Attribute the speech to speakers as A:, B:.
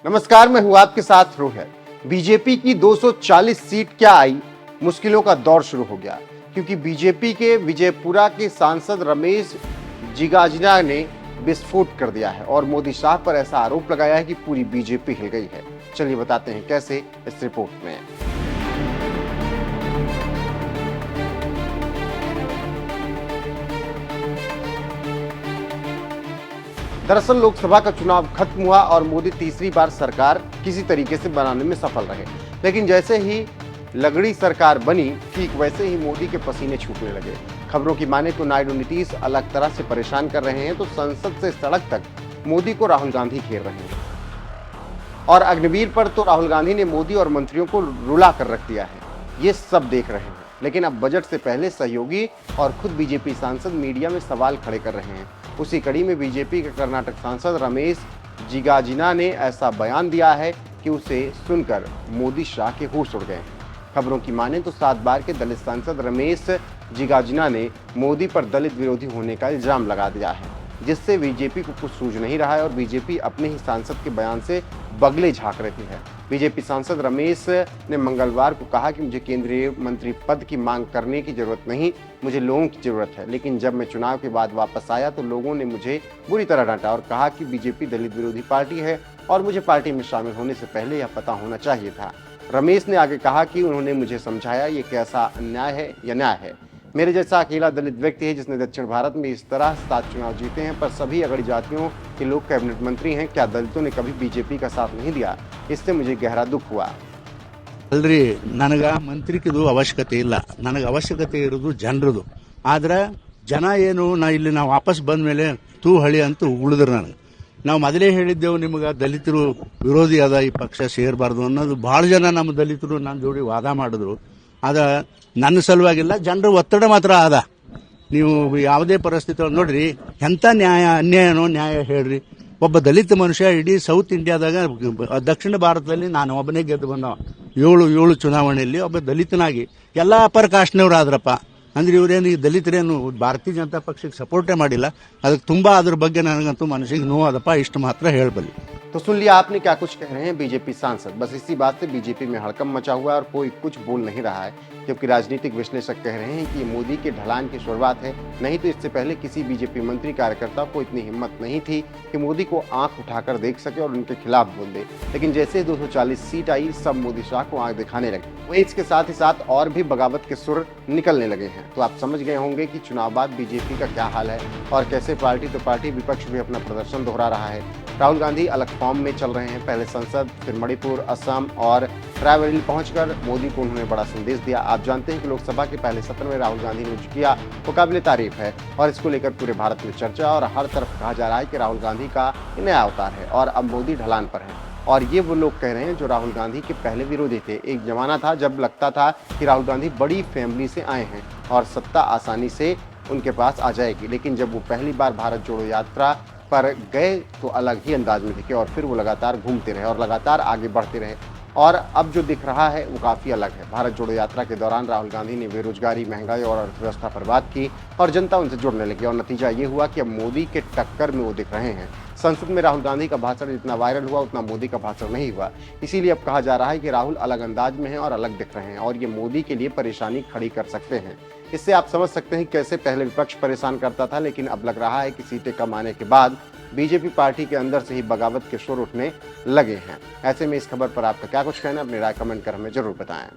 A: नमस्कार, मैं हूं आपके साथ रोहित। बीजेपी की 240 सीट क्या आई, मुश्किलों का दौर शुरू हो गया क्योंकि बीजेपी के विजयपुरा के सांसद रमेश जिगाजिना ने विस्फोट कर दिया है और मोदी शाह पर ऐसा आरोप लगाया है कि पूरी बीजेपी हिल गई है। चलिए बताते हैं कैसे इस रिपोर्ट में। दरअसल लोकसभा का चुनाव खत्म हुआ और मोदी तीसरी बार सरकार किसी तरीके से बनाने में सफल रहे, लेकिन जैसे ही लगड़ी सरकार बनी ठीक वैसे ही मोदी के पसीने छूटने लगे। खबरों की माने तो नायडू नीतीश अलग तरह से परेशान कर रहे हैं, तो संसद से सड़क तक मोदी को राहुल गांधी घेर रहे हैं और अग्निवीर पर तो राहुल गांधी ने मोदी और मंत्रियों को रुला कर रख दिया है। ये सब देख रहे हैं, लेकिन अब बजट से पहले सहयोगी और खुद बीजेपी सांसद मीडिया में सवाल खड़े कर रहे हैं। उसी कड़ी में बीजेपी के कर्नाटक सांसद रमेश जिगाजिना ने ऐसा बयान दिया है कि उसे सुनकर मोदी शाह के होश उड़ गए। खबरों की माने तो 7 बार के दलित सांसद रमेश जिगाजिना ने मोदी पर दलित विरोधी होने का इल्जाम लगा दिया है, जिससे बीजेपी को कुछ सूझ नहीं रहा है और बीजेपी अपने ही सांसद के बयान से बगले झांक रही है। बीजेपी सांसद रमेश ने मंगलवार को कहा कि मुझे केंद्रीय मंत्री पद की मांग करने की जरूरत नहीं, मुझे लोगों की जरूरत है। लेकिन जब मैं चुनाव के बाद वापस आया तो लोगों ने मुझे बुरी तरह डांटा और कहा कि बीजेपी दलित विरोधी पार्टी है और मुझे पार्टी में शामिल होने से पहले यह पता होना चाहिए था। रमेश ने आगे कहा कि उन्होंने मुझे समझाया ये कैसा अन्याय है या न्याय है। मेरे जैसा अकेला दलित व्यक्ति है जिसने दक्षिण भारत में इस तरह 7 चुनाव जीते हैं, पर सभी अगड़ी जातियों के लोग कैबिनेट मंत्री हैं। क्या दलितों ने कभी बीजेपी का साथ नहीं दिया? इससे मुझे गहरा दुख हुआ।
B: ಅಲ್ರಿ ನನಗ ಮಂತ್ರಿಕಿದು ಅವಶ್ಯಕತೆ ಇಲ್ಲ, ನನಗೆ ಅವಶ್ಯಕತೆ ಇರೋದು ಜನರದು. ಆದ್ರೆ ಜನ ಏನು ನಾ ವಾಪಸ್ ಬಂದ ಮೇಲೆ ತೂ ಹಳಿ ಅಂತ ಉಳಿದ್ರು ನನಗೆ. ನಾವು ಮೊದಲೇ ಹೇಳಿದ್ದೆವು ನಿಮಗೆ ದಲಿತರು ವಿರೋಧಿ ಅದ, ಈ ಪಕ್ಷ ಸೇರಬಾರ್ದು ಅನ್ನೋದು ಭಾಳ ಜನ ನಮ್ಮ ದಲಿತರು ನನ್ನ ಜೋಡಿ ವಾದ ಮಾಡಿದ್ರು. ಅದ ನನ್ನ ಸಲುವಾಗಿಲ್ಲ, ಜನರ ಒತ್ತಡ ಮಾತ್ರ ಅದ. ನೀವು ಯಾವುದೇ ಪರಿಸ್ಥಿತಿ ನೋಡ್ರಿ, ಎಂಥ ಅನ್ಯಾಯನೋ ನ್ಯಾಯ ಹೇಳ್ರಿ. ಒಬ್ಬ ದಲಿತ ಮನುಷ್ಯ ಇಡೀ ಸೌತ್ ಇಂಡಿಯಾದಾಗ ದಕ್ಷಿಣ ಭಾರತದಲ್ಲಿ ನಾನು ಒಬ್ಬನೇ ಗೆದ್ದು ಬಂದವ. ಏಳು ಚುನಾವಣೆಯಲ್ಲಿ ಒಬ್ಬ ದಲಿತನಾಗಿ ಎಲ್ಲ ಅಪರ ಕಾಸ್ಟ್ನವ್ರು ಆದ್ರಪ್ಪ. ಅಂದ್ರೆ ಇವರೇನು ಈ ದಲಿತರೇನು ಭಾರತೀಯ ಜನತಾ ಪಕ್ಷಕ್ಕೆ ಸಪೋರ್ಟೇ ಮಾಡಿಲ್ಲ. ಅದಕ್ಕೆ ತುಂಬಾ ಅದ್ರ ಬಗ್ಗೆ ನನಗಂತೂ ಮನಸ್ಸಿಗೆ ನೋವಾದಪ್ಪ, ಇಷ್ಟು ಮಾತ್ರ ಹೇಳಬಲ್ಲೆ.
A: तो सुन लिया आपने क्या कुछ कह रहे हैं बीजेपी सांसद। बस इसी बात से बीजेपी में हड़कंप मचा हुआ है और कोई कुछ बोल नहीं रहा है, क्योंकि राजनीतिक विश्लेषक कह रहे हैं कि ये मोदी के ढलान की शुरुआत है। नहीं तो इससे पहले किसी बीजेपी मंत्री कार्यकर्ता को इतनी हिम्मत नहीं थी कि मोदी को आंख उठाकर देख सके और उनके खिलाफ बोल दे। लेकिन जैसे 240 सीट आई, सब मोदी शाह को आंख दिखाने लगे। वही इसके साथ ही साथ और भी बगावत के सुर निकलने लगे हैं। तो आप समझ गए होंगे कि चुनाव बाद बीजेपी का क्या हाल है और कैसे पार्टी तो पार्टी विपक्ष भी अपना प्रदर्शन दोहरा रहा है। राहुल गांधी अलग फॉर्म में चल रहे हैं। पहले संसद, फिर मणिपुर, असम और रायबरेली पहुंचकर मोदी को उन्होंने बड़ा संदेश दिया। आप जानते हैं कि लोकसभा के पहले सत्र में राहुल गांधी ने जो किया वो काबिले तारीफ है और इसको लेकर पूरे भारत में चर्चा और हर तरफ कहा जा रहा है कि राहुल गांधी का नया अवतार है और अब मोदी ढलान पर है। और ये वो लोग कह रहे हैं जो राहुल गांधी के पहले विरोधी थे। एक जमाना था जब लगता था कि राहुल गांधी बड़ी फैमिली से आए हैं और सत्ता आसानी से उनके पास आ जाएगी, लेकिन जब वो पहली बार भारत जोड़ो यात्रा पर गए तो अलग ही अंदाज में दिखे और फिर वो लगातार घूमते रहे और लगातार आगे बढ़ते रहे और अब जो दिख रहा है वो काफ़ी अलग है। भारत जोड़ो यात्रा के दौरान राहुल गांधी ने बेरोजगारी, महंगाई और अर्थव्यवस्था पर बात की और जनता उनसे जुड़ने लगी और नतीजा ये हुआ कि अब मोदी के टक्कर में वो दिख रहे हैं। संसद में राहुल गांधी का भाषण जितना वायरल हुआ उतना मोदी का भाषण नहीं हुआ। इसीलिए अब कहा जा रहा है कि राहुल अलग अंदाज में हैं और अलग दिख रहे हैं और ये मोदी के लिए परेशानी खड़ी कर सकते हैं। इससे आप समझ सकते हैं कैसे पहले विपक्ष परेशान करता था, लेकिन अब लग रहा है कि सीटें कम आने के बाद बीजेपी पार्टी के अंदर से ही बगावत के शोर उठने लगे हैं। ऐसे में इस खबर पर आपका क्या कुछ कहना है? अपनी राय कमेंट कर हमें जरूर बताएं।